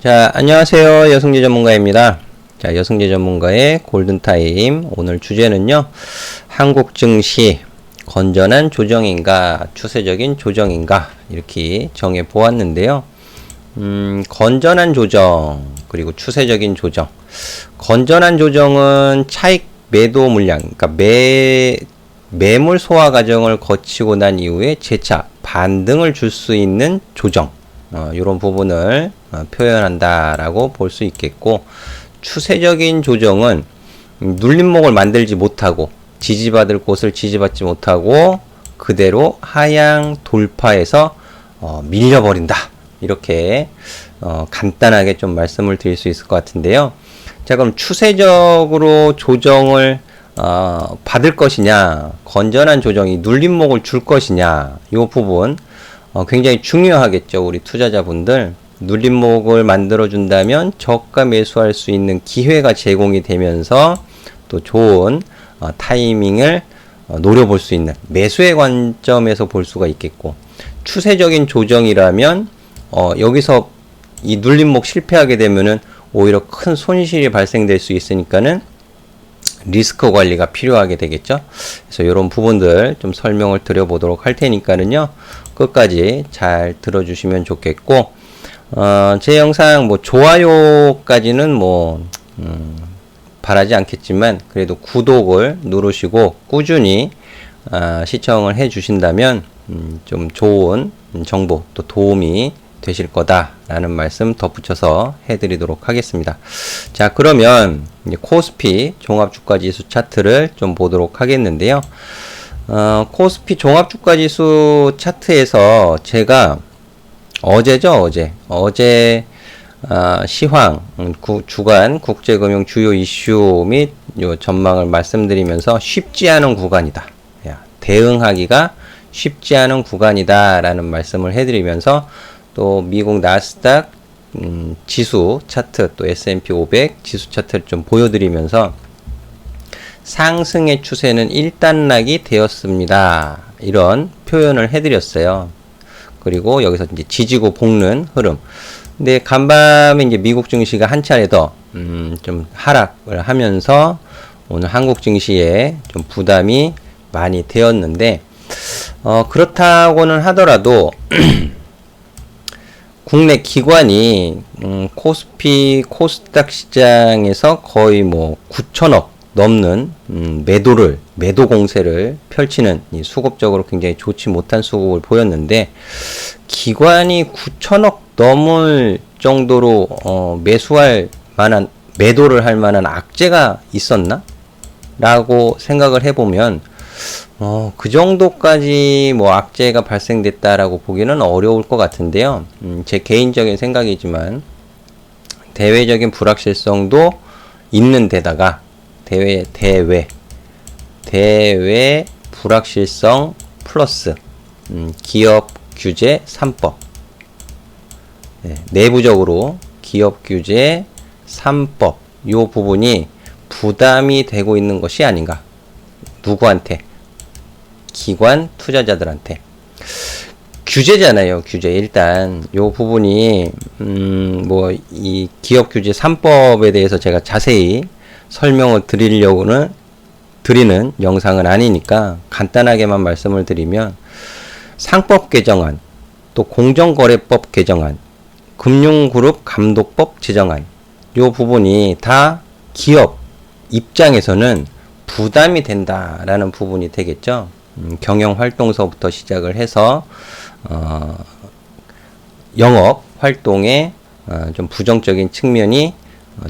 자, 안녕하세요. 여승재 전문가입니다. 자, 여승재 전문가의 골든타임. 오늘 주제는요, 한국 증시 건전한 조정인가, 추세적인 조정인가, 이렇게 정해 보았는데요. 건전한 조정, 그리고 추세적인 조정. 건전한 조정은 차익 매도 물량, 그러니까 매물 소화 과정을 거치고 난 이후에 재차 반등을 줄 수 있는 조정. 이런 부분을 표현한다라고 볼 수 있겠고, 추세적인 조정은 눌림목을 만들지 못하고 지지받을 곳을 지지받지 못하고 그대로 하향 돌파해서 밀려버린다. 이렇게 간단하게 좀 말씀을 드릴 수 있을 것 같은데요. 자, 그럼 추세적으로 조정을 받을 것이냐, 건전한 조정이 눌림목을 줄 것이냐, 이 부분 굉장히 중요하겠죠. 우리 투자자분들 눌림목을 만들어 준다면 저가 매수할 수 있는 기회가 제공이 되면서 또 좋은 타이밍을 노려볼 수 있는 매수의 관점에서 볼 수가 있겠고, 추세적인 조정이라면 여기서 이 눌림목 실패하게 되면은 오히려 큰 손실이 발생될 수 있으니까는 리스크 관리가 필요하게 되겠죠. 그래서 이런 부분들 좀 설명을 드려보도록 할 테니까는요, 끝까지 잘 들어주시면 좋겠고, 제 영상 좋아요까지는 바라지 않겠지만, 그래도 구독을 누르시고 꾸준히 시청을 해 주신다면 좀 좋은 정보 또 도움이 되실 거다라는 말씀 덧붙여서 해드리도록 하겠습니다. 자, 그러면 이제 코스피 종합주가지수 차트를 좀 보도록 하겠는데요. 코스피 종합주가지수 차트에서 제가 어제 시황, 주간 국제금융 주요 이슈 및 요 전망을 말씀드리면서 쉽지 않은 구간이다. 대응하기가 쉽지 않은 구간이다 라는 말씀을 해드리면서 또 미국 나스닥 지수 차트, 또 S&P 500 지수 차트를 좀 보여드리면서 상승의 추세는 일단락이 되었습니다. 이런 표현을 해드렸어요. 그리고 여기서 이제 지지고 볶는 흐름. 근데 간밤에 이제 미국 증시가 한 차례 더 좀 하락을 하면서 오늘 한국 증시에 좀 부담이 많이 되었는데, 그렇다고는 하더라도 국내 기관이 코스피 코스닥 시장에서 거의 9천억 넘는 매도 공세를 펼치는, 이 수급적으로 굉장히 좋지 못한 수급을 보였는데, 기관이 9천억 넘을 정도로 매수할 만한, 매도를 할 만한 악재가 있었나? 라고 생각을 해보면 그 정도까지 악재가 발생됐다라고 보기는 어려울 것 같은데요. 제 개인적인 생각이지만 대외적인 불확실성도 있는 데다가 대외 불확실성 플러스 기업 규제 3법, 내부적으로 기업 규제 3법, 요 부분이 부담이 되고 있는 것이 아닌가. 누구한테? 기관 투자자들한테. 규제잖아요, 규제. 일단 요 부분이 이 기업 규제 3법에 대해서 제가 자세히 설명을 드리는 영상은 아니니까 간단하게만 말씀을 드리면, 상법 개정안, 또 공정거래법 개정안, 금융그룹 감독법 제정안, 요 부분이 다 기업 입장에서는 부담이 된다라는 부분이 되겠죠. 경영활동서부터 시작을 해서 영업 활동에 좀 부정적인 측면이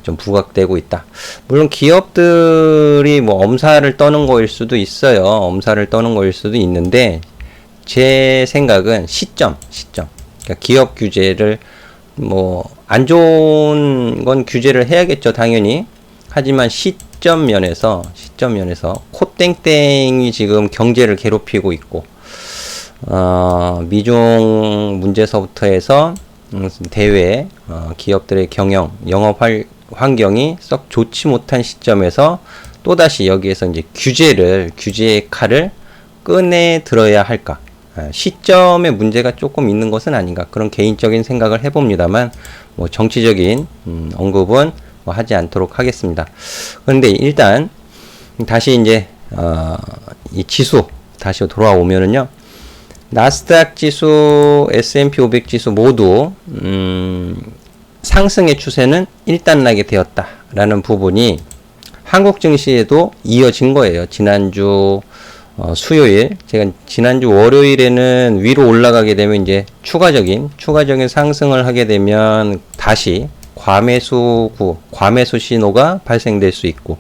좀 부각되고 있다. 물론 기업들이 엄살을 떠는 거일 수도 있어요. 엄살을 떠는 거일 수도 있는데, 제 생각은 시점. 그러니까 기업 규제를 안 좋은 건 규제를 해야겠죠, 당연히. 하지만 시점 면에서 코땡땡이 지금 경제를 괴롭히고 있고, 미중 문제서부터 해서 대외 기업들의 영업 환경이 썩 좋지 못한 시점에서 또다시 여기에서 이제 규제의 칼을 꺼내 들어야 할까? 시점에 문제가 조금 있는 것은 아닌가 그런 개인적인 생각을 해봅니다만 뭐 정치적인 언급은 뭐 하지 않도록 하겠습니다. 그런데 일단 다시 이제 이 지수 다시 돌아오면은요. 나스닥 지수, S&P 500 지수 모두 상승의 추세는 일단나게 되었다라는 부분이 한국 증시에도 이어진 거예요. 지난주 수요일, 제가 지난주 월요일에는 위로 올라가게 되면 이제 추가적인 상승을 하게 되면 다시 과매수 신호가 발생될 수 있고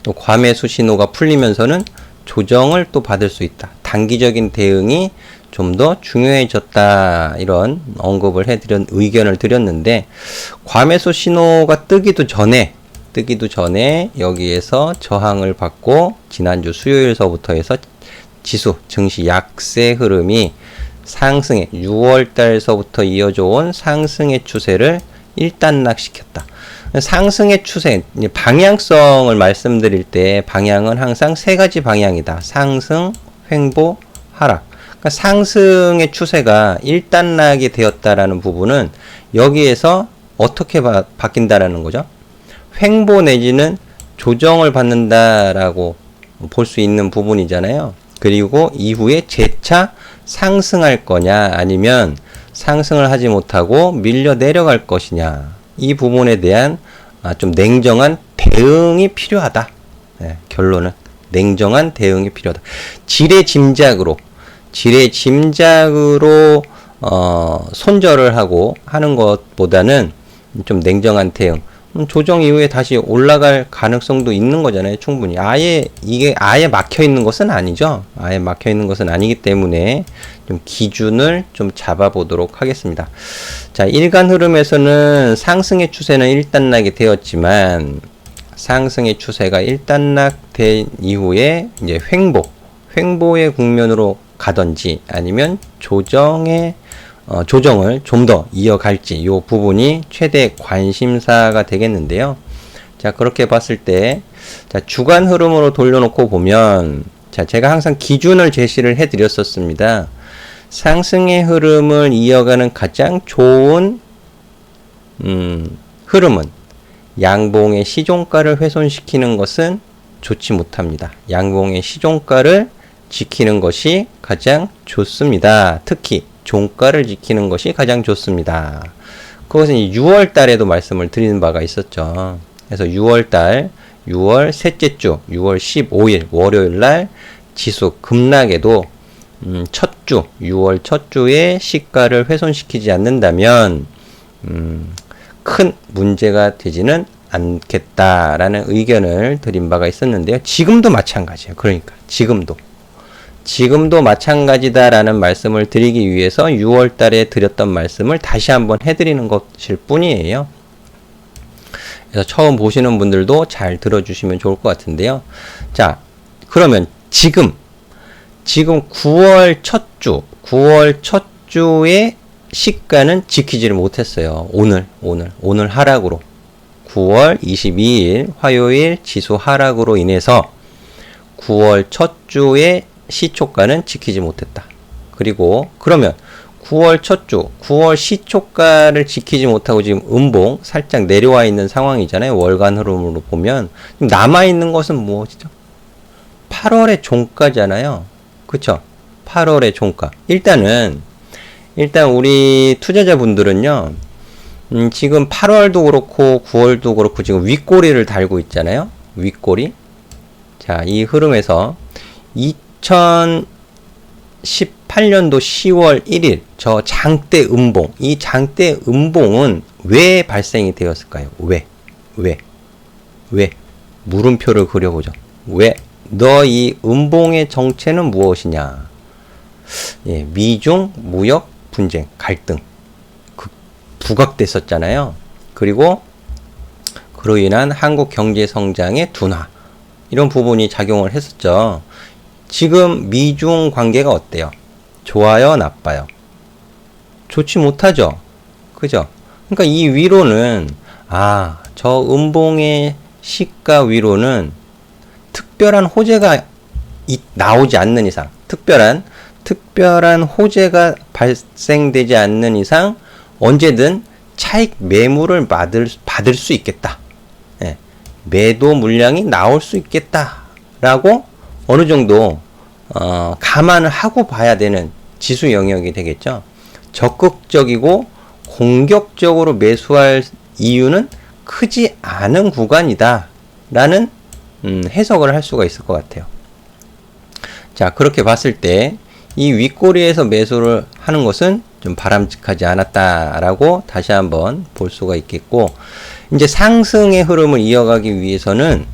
또 과매수 신호가 풀리면서는 조정을 또 받을 수 있다. 단기적인 대응이 좀 더 중요해졌다. 이런 언급을 의견을 드렸는데 과매수 신호가 뜨기도 전에 여기에서 저항을 받고 지난주 수요일서부터 해서 지수 증시 약세 흐름이 상승의 6월달서부터 이어져 온 상승의 추세를 일단락시켰다. 상승의 추세, 방향성을 말씀드릴 때 방향은 항상 세 가지 방향이다. 상승, 횡보, 하락. 그러니까 상승의 추세가 일단락이 되었다라는 부분은 여기에서 어떻게 바뀐다라는 거죠? 횡보 내지는 조정을 받는다라고 볼 수 있는 부분이잖아요. 그리고 이후에 재차 상승할 거냐 아니면 상승을 하지 못하고 밀려 내려갈 것이냐 이 부분에 대한 좀 냉정한 대응이 필요하다. 네, 결론은 냉정한 대응이 필요하다. 지레 짐작으로 손절을 하고 하는 것보다는 좀 냉정한 대응. 조정 이후에 다시 올라갈 가능성도 있는 거잖아요. 충분히. 이게 아예 막혀 있는 것은 아니죠. 아예 막혀 있는 것은 아니기 때문에 좀 기준을 좀 잡아보도록 하겠습니다. 자, 일간 흐름에서는 상승의 추세는 일단락이 되었지만 상승의 추세가 일단락된 이후에 이제 횡보의 국면으로 가든지 아니면 조정을 좀 더 이어갈지 이 부분이 최대 관심사가 되겠는데요. 자, 그렇게 봤을 때 자, 주간 흐름으로 돌려놓고 보면 자, 제가 항상 기준을 제시를 해 드렸었습니다. 상승의 흐름을 이어가는 가장 좋은 흐름은 양봉의 시종가를 훼손시키는 것은 좋지 못합니다. 양봉의 시종가를 지키는 것이 가장 좋습니다. 특히 종가를 지키는 것이 가장 좋습니다. 그것은 6월 달에도 말씀을 드리는 바가 있었죠. 그래서 6월 셋째 주, 6월 15일 월요일 날 지수 급락에도 6월 첫 주에 시가를 훼손시키지 않는다면 큰 문제가 되지는 않겠다라는 의견을 드린 바가 있었는데요. 지금도 마찬가지예요. 그러니까 지금도 마찬가지다라는 말씀을 드리기 위해서 6월 달에 드렸던 말씀을 다시 한번 해드리는 것일 뿐이에요. 그래서 처음 보시는 분들도 잘 들어주시면 좋을 것 같은데요. 자, 그러면 지금 9월 첫 주의 시가는 지키지를 못했어요. 오늘 하락으로 9월 22일 화요일 지수 하락으로 인해서 9월 첫 주의 시초가는 지키지 못했다. 그리고 그러면 9월 첫 주, 9월 시초가를 지키지 못하고 지금 음봉 살짝 내려와 있는 상황이잖아요. 월간 흐름으로 보면 남아있는 것은 무엇이죠? 8월의 종가잖아요. 그쵸? 8월의 종가. 일단 우리 투자자분들은요, 지금 8월도 그렇고 9월도 그렇고 지금 윗꼬리를 달고 있잖아요. 윗꼬리. 자, 이 흐름에서 2018년도 10월 1일 저 장대 음봉, 이 장대 음봉은 왜 발생이 되었을까요? 왜? 물음표를 그려보죠. 왜? 너 이 음봉의 정체는 무엇이냐? 예, 미중 무역 분쟁, 갈등, 부각됐었잖아요. 그리고 그로 인한 한국 경제 성장의 둔화, 이런 부분이 작용을 했었죠. 지금 미중 관계가 어때요? 좋아요, 나빠요? 좋지 못하죠. 그죠? 그러니까 이 위로는 저 음봉의 시가 위로는 특별한 호재가 나오지 않는 이상, 특별한 특별한 호재가 발생되지 않는 이상 언제든 차익 매물을 받을 수 있겠다. 예, 매도 물량이 나올 수 있겠다라고 어느 정도 감안을 하고 봐야 되는 지수 영역이 되겠죠. 적극적이고 공격적으로 매수할 이유는 크지 않은 구간이다 라는 해석을 할 수가 있을 것 같아요. 자, 그렇게 봤을 때 이 윗꼬리에서 매수를 하는 것은 좀 바람직하지 않았다라고 다시 한번 볼 수가 있겠고, 이제 상승의 흐름을 이어가기 위해서는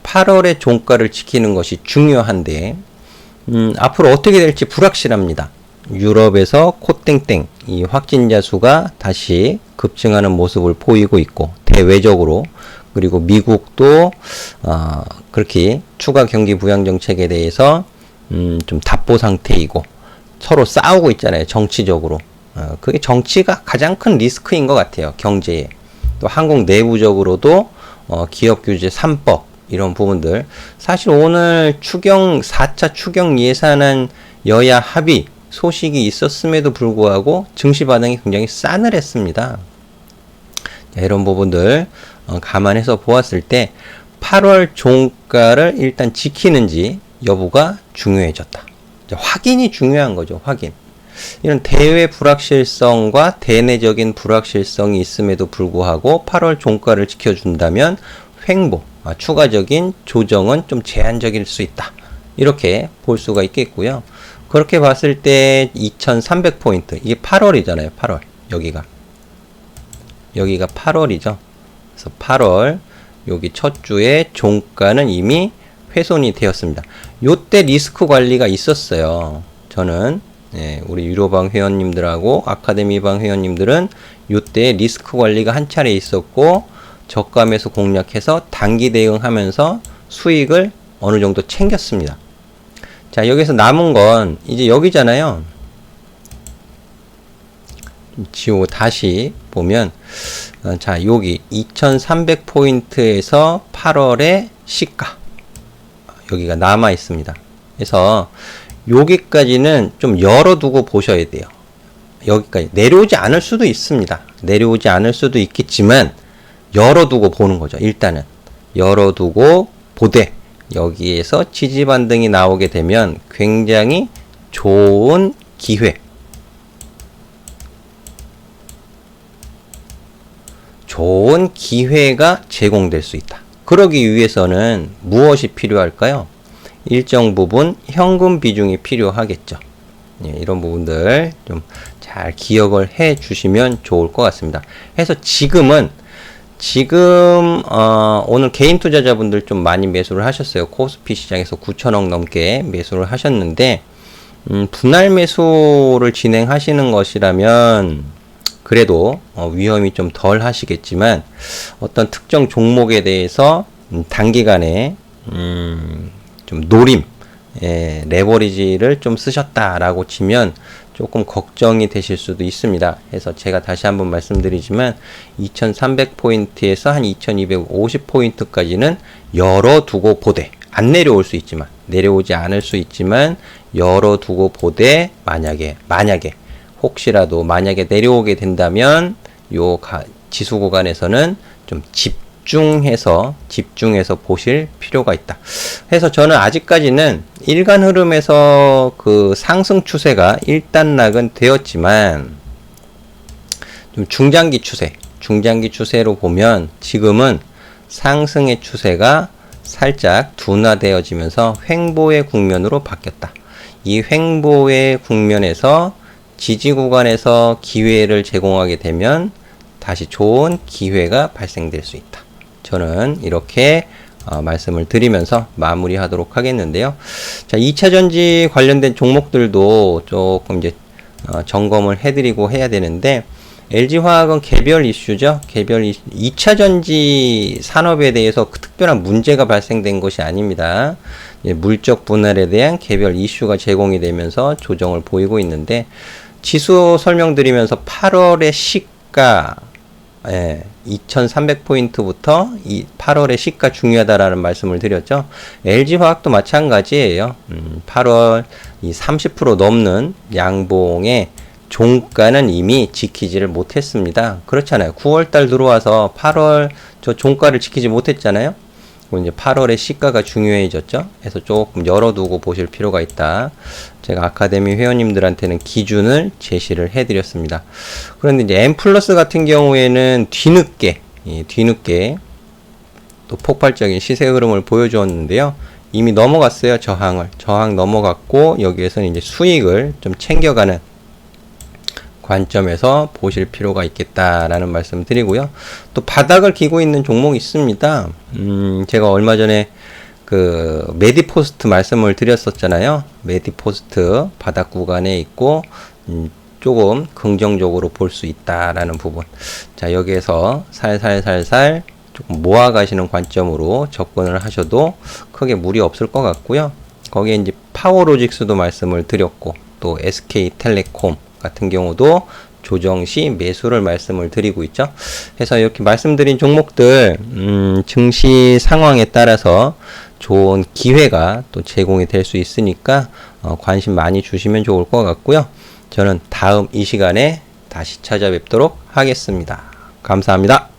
8월의 종가를 지키는 것이 중요한데, 앞으로 어떻게 될지 불확실합니다. 유럽에서 코땡땡 이 확진자 수가 다시 급증하는 모습을 보이고 있고, 대외적으로, 그리고 미국도 그렇게 추가 경기 부양 정책에 대해서 좀 답보 상태이고 서로 싸우고 있잖아요. 정치적으로. 그게 정치가 가장 큰 리스크인 것 같아요. 경제에. 또 한국 내부적으로도 기업 규제 3법 이런 부분들. 사실 오늘 4차 추경 예산안 여야 합의 소식이 있었음에도 불구하고 증시 반응이 굉장히 싸늘했습니다. 이런 부분들 감안해서 보았을 때 8월 종가를 일단 지키는지 여부가 중요해졌다. 확인이 중요한 거죠. 확인. 이런 대외 불확실성과 대내적인 불확실성이 있음에도 불구하고 8월 종가를 지켜준다면 횡보, 추가적인 조정은 좀 제한적일 수 있다. 이렇게 볼 수가 있겠고요. 그렇게 봤을 때 2300포인트, 이게 8월이잖아요. 8월. 여기가 8월이죠. 그래서 8월 여기 첫 주에 종가는 이미 훼손이 되었습니다. 요때 리스크 관리가 있었어요. 저는 우리 유로방 회원님들하고 아카데미방 회원님들은 요때 리스크 관리가 한 차례 있었고 저가 매수 공략해서 단기 대응하면서 수익을 어느 정도 챙겼습니다. 자, 여기서 남은 건 이제 여기잖아요. 지우고 다시 보면 자, 여기 2300포인트에서 8월의 시가 여기가 남아 있습니다. 그래서 여기까지는 좀 열어두고 보셔야 돼요. 여기까지 내려오지 않을 수도 있습니다. 내려오지 않을 수도 있겠지만 열어두고 보는 거죠. 일단은 열어두고 보되 여기에서 지지 반등이 나오게 되면 굉장히 좋은 기회가 제공될 수 있다. 그러기 위해서는 무엇이 필요할까요? 일정 부분 현금 비중이 필요하겠죠. 이런 부분들 좀 잘 기억을 해 주시면 좋을 것 같습니다. 해서 지금 오늘 개인 투자자분들 좀 많이 매수를 하셨어요. 코스피 시장에서 9천억 넘게 매수를 하셨는데 분할 매수를 진행하시는 것이라면 그래도 위험이 좀 덜 하시겠지만 어떤 특정 종목에 대해서 단기간에 좀 노림, 레버리지를 좀 쓰셨다라고 치면 조금 걱정이 되실 수도 있습니다. 그래서 제가 다시 한번 말씀드리지만 2300포인트에서 한 2250포인트까지는 열어두고 보되, 안 내려올 수 있지만, 내려오지 않을 수 있지만 열어두고 보되 만약에 혹시라도 만약에 내려오게 된다면 요 지수 구간에서는 좀 집중해서 보실 필요가 있다. 그래서 저는 아직까지는 일간 흐름에서 그 상승 추세가 일단락은 되었지만 좀 중장기 추세로 보면 지금은 상승의 추세가 살짝 둔화되어지면서 횡보의 국면으로 바뀌었다. 이 횡보의 국면에서 지지 구간에서 기회를 제공하게 되면 다시 좋은 기회가 발생될 수 있다. 저는 이렇게 말씀을 드리면서 마무리하도록 하겠는데요. 자, 2차전지 관련된 종목들도 조금 이제 점검을 해드리고 해야 되는데 LG화학은 개별 이슈죠. 2차전지 산업에 대해서 특별한 문제가 발생된 것이 아닙니다. 물적 분할에 대한 개별 이슈가 제공이 되면서 조정을 보이고 있는데 지수 설명드리면서 8월의 시가 2300포인트부터 이 8월의 시가 중요하다라는 말씀을 드렸죠. LG화학도 마찬가지예요. 8월 이 30% 넘는 양봉의 종가는 이미 지키지를 못했습니다. 그렇잖아요. 9월달 들어와서 8월 저 종가를 지키지 못했잖아요. 이제 8월에 시가가 중요해졌죠. 그래서 조금 열어두고 보실 필요가 있다. 제가 아카데미 회원님들한테는 기준을 제시를 해드렸습니다. 그런데 이제 M 플러스 같은 경우에는 뒤늦게 또 폭발적인 시세 흐름을 보여주었는데요. 이미 넘어갔어요. 저항 넘어갔고 여기에서는 이제 수익을 좀 챙겨가는 관점에서 보실 필요가 있겠다라는 말씀 드리고요. 또 바닥을 기고 있는 종목이 있습니다. 제가 얼마 전에 그 메디포스트 말씀을 드렸었잖아요. 메디포스트 바닥 구간에 있고 조금 긍정적으로 볼 수 있다라는 부분. 자, 여기에서 살살살살 조금 모아 가시는 관점으로 접근을 하셔도 크게 무리 없을 것 같고요. 거기에 이제 파워로직스도 말씀을 드렸고 또 SK텔레콤 같은 경우도 조정 시 매수를 말씀을 드리고 있죠. 그래서 이렇게 말씀드린 종목들 증시 상황에 따라서 좋은 기회가 또 제공이 될 수 있으니까 관심 많이 주시면 좋을 것 같고요. 저는 다음 이 시간에 다시 찾아뵙도록 하겠습니다. 감사합니다.